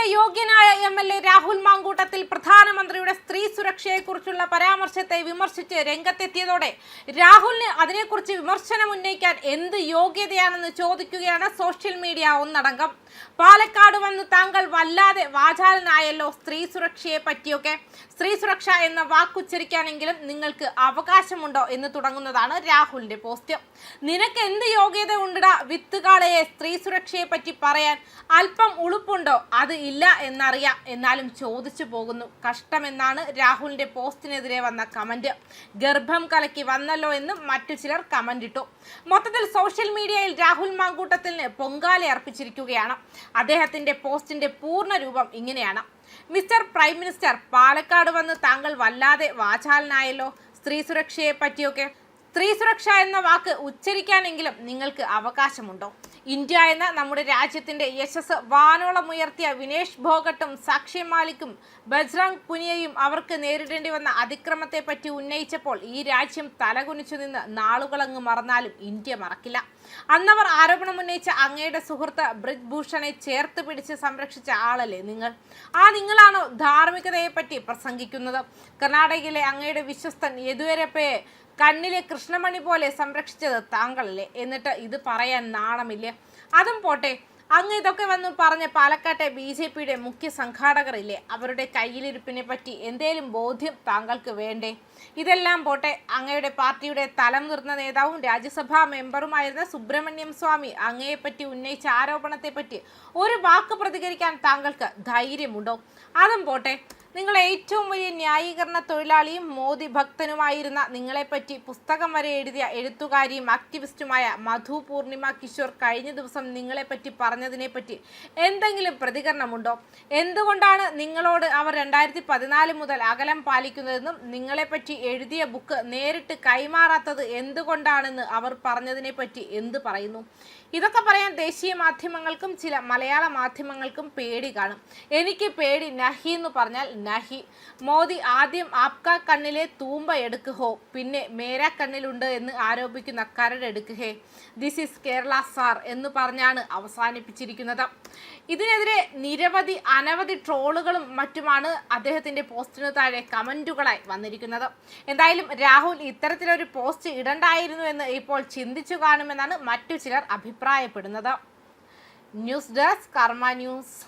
വയനാട്ടിലെ യോഗ്യനായ MLA രാഹുൽ മാങ്കൂട്ടത്തിൽ പ്രധാനമന്ത്രിയുടെ സ്ത്രീ സുരക്ഷയെക്കുറിച്ചുള്ള പരാമർശത്തെ വിമർശിച്ച് രംഗത്തെത്തിയതോടെ രാഹുലിന് അതിനെക്കുറിച്ച് വിമർശനം ഉന്നയിക്കാൻ എന്ത് യോഗ്യതയാണെന്ന് ചോദിക്കുകയാണ് സോഷ്യൽ മീഡിയ ഒന്നടങ്കം. പാലക്കാട് വന്ന് താങ്കൾ വല്ലാതെ വാചാലനായല്ലോ സ്ത്രീ സുരക്ഷയെ പറ്റിയൊക്കെ. സ്ത്രീ സുരക്ഷ എന്ന വാക്കുച്ചരിക്കാനെങ്കിലും നിങ്ങൾക്ക് അവകാശമുണ്ടോ എന്ന് തുടങ്ങുന്നതാണ് രാഹുലിന്റെ പോസ്റ്റ്. നിനക്ക് എന്ത് യോഗ്യത ഉണ്ടടാ വിത്തുകാളയെ സ്ത്രീ സുരക്ഷയെ പറ്റി പറയാൻ? അല്പം ഉളുപ്പുണ്ടോ? അത് ഇല്ല എന്നറിയാം, എന്നാലും ചോദിച്ചു പോകുന്നു. കഷ്ടമെന്നാണ് രാഹുലിന്റെ പോസ്റ്റിനെതിരെ വന്ന കമന്റ്. ഗർഭം കലക്കി വന്നല്ലോ എന്നും മറ്റു ചിലർ കമന്റ് ഇട്ടു. മൊത്തത്തിൽ സോഷ്യൽ മീഡിയയിൽ രാഹുൽ മാങ്കൂട്ടത്തിന് പൊങ്കാല അർപ്പിച്ചിരിക്കുകയാണ്. അദ്ദേഹത്തിന്റെ പോസ്റ്റിന്റെ പൂർണ്ണ രൂപം ഇങ്ങനെയാണ്: മിസ്റ്റർ പ്രൈം മിനിസ്റ്റർ, പാലക്കാട് വന്ന് താങ്കൾ വല്ലാതെ വാചാലനായല്ലോ സ്ത്രീ സുരക്ഷയെ പറ്റിയൊക്കെ. സ്ത്രീ സുരക്ഷ എന്ന വാക്ക് ഉച്ചരിക്കാനെങ്കിലും നിങ്ങൾക്ക് അവകാശമുണ്ടോ? ഇന്ത്യ എന്ന നമ്മുടെ രാജ്യത്തിന്റെ യശസ് വാനോളം ഉയർത്തിയ വിനേഷ് ഫോഗട്ടും സാക്ഷി മാലിക്കും ബജ്രംഗ് പുനിയയും അവർക്ക് നേരിടേണ്ടി വന്ന അതിക്രമത്തെ പറ്റി ഉന്നയിച്ചപ്പോൾ ഈ രാജ്യം തലകുനിച്ചു നിന്ന് നാളുകളങ്ങ് മറന്നാലും ഇന്ത്യ മറക്കില്ല. അന്നവർ ആരോപണം ഉന്നയിച്ച അങ്ങയുടെ സുഹൃത്ത് ബ്രിജ് ഭൂഷണെ ചേർത്ത് പിടിച്ച് സംരക്ഷിച്ച ആളല്ലേ നിങ്ങൾ? നിങ്ങളാണോ ധാർമ്മികതയെ പറ്റി പ്രസംഗിക്കുന്നത്? കർണാടകയിലെ അങ്ങയുടെ വിശ്വസ്തൻ യെദ്യൂരപ്പയെ കണ്ണിലെ കൃഷ്ണമണി പോലെ സംരക്ഷിച്ചത് താങ്കളല്ലേ? എന്നിട്ട് ഇത് പറയാൻ നാണമില്ലേ? അതും പോട്ടെ, അങ്ങ് ഇതൊക്കെ വന്ന് പറഞ്ഞ പാലക്കാട്ടെ BJPയുടെ മുഖ്യ സംഘാടകർ ഇല്ലേ, അവരുടെ കയ്യിലിരിപ്പിനെ പറ്റി എന്തേലും ബോധ്യം താങ്കൾക്ക് വേണ്ടേ? ഇതെല്ലാം പോട്ടെ, അങ്ങയുടെ പാർട്ടിയുടെ തലമുതിർന്ന നേതാവും രാജ്യസഭാ മെമ്പറുമായിരുന്ന സുബ്രഹ്മണ്യം സ്വാമി അങ്ങയെപ്പറ്റി ഉന്നയിച്ച ആരോപണത്തെപ്പറ്റി ഒരു വാക്ക് പ്രതികരിക്കാൻ താങ്കൾക്ക് ധൈര്യമുണ്ടോ? അതും പോട്ടെ, നിങ്ങൾ ഏറ്റവും വലിയ ന്യായീകരണ തൊഴിലാളിയും മോദി ഭക്തനുമായിരുന്ന നിങ്ങളെപ്പറ്റി പുസ്തകം വരെ എഴുതിയ എഴുത്തുകാരിയും ആക്ടിവിസ്റ്റുമായ മധു പൂർണിമ കിഷോർ കഴിഞ്ഞ ദിവസം നിങ്ങളെപ്പറ്റി പറഞ്ഞതിനെപ്പറ്റി എന്തെങ്കിലും പ്രതികരണമുണ്ടോ? എന്തുകൊണ്ടാണ് നിങ്ങളോട് അവർ 2014 മുതൽ അകലം പാലിക്കുന്നതെന്നും നിങ്ങളെപ്പറ്റി എഴുതിയ ബുക്ക് നേരിട്ട് കൈമാറാത്തത് എന്തുകൊണ്ടാണെന്ന് അവർ പറഞ്ഞതിനെപ്പറ്റി എന്ത് പറയുന്നു? ഇതൊക്കെ പറയാൻ ദേശീയ മാധ്യമങ്ങൾക്കും ചില മലയാള മാധ്യമങ്ങൾക്കും പേടി കാണും. എനിക്ക് പേടി നഹി എന്ന് പറഞ്ഞാൽ നഹി. മോദി ആദ്യം ആപ്കാ കണ്ണിലെ തൂമ്പ എടുക്കുകയോ, പിന്നെ മേരാ കണ്ണിലുണ്ട് എന്ന് ആരോപിക്കുന്ന കരടെടുക്കുകേ. ദിസ് ഈസ് കേരള സാർ എന്ന് പറഞ്ഞാണ് അവസാനിപ്പിച്ചിരിക്കുന്നത്. ഇതിനെതിരെ അനവധി ട്രോളുകളും മറ്റുമാണ് അദ്ദേഹത്തിന്റെ പോസ്റ്റിന് താഴെ കമന്റുകളായി വന്നിരിക്കുന്നത്. എന്തായാലും രാഹുൽ ഇത്തരത്തിലൊരു പോസ്റ്റ് ഇടണ്ടായിരുന്നു എന്ന് ഇപ്പോൾ ചിന്തിച്ചു കാണുമെന്നാണ് മറ്റു ചിലർ അഭിപ്രായപ്പെടുന്നത്. ന്യൂസ് ഡെസ്ക് കർമ്മ ന്യൂസ്.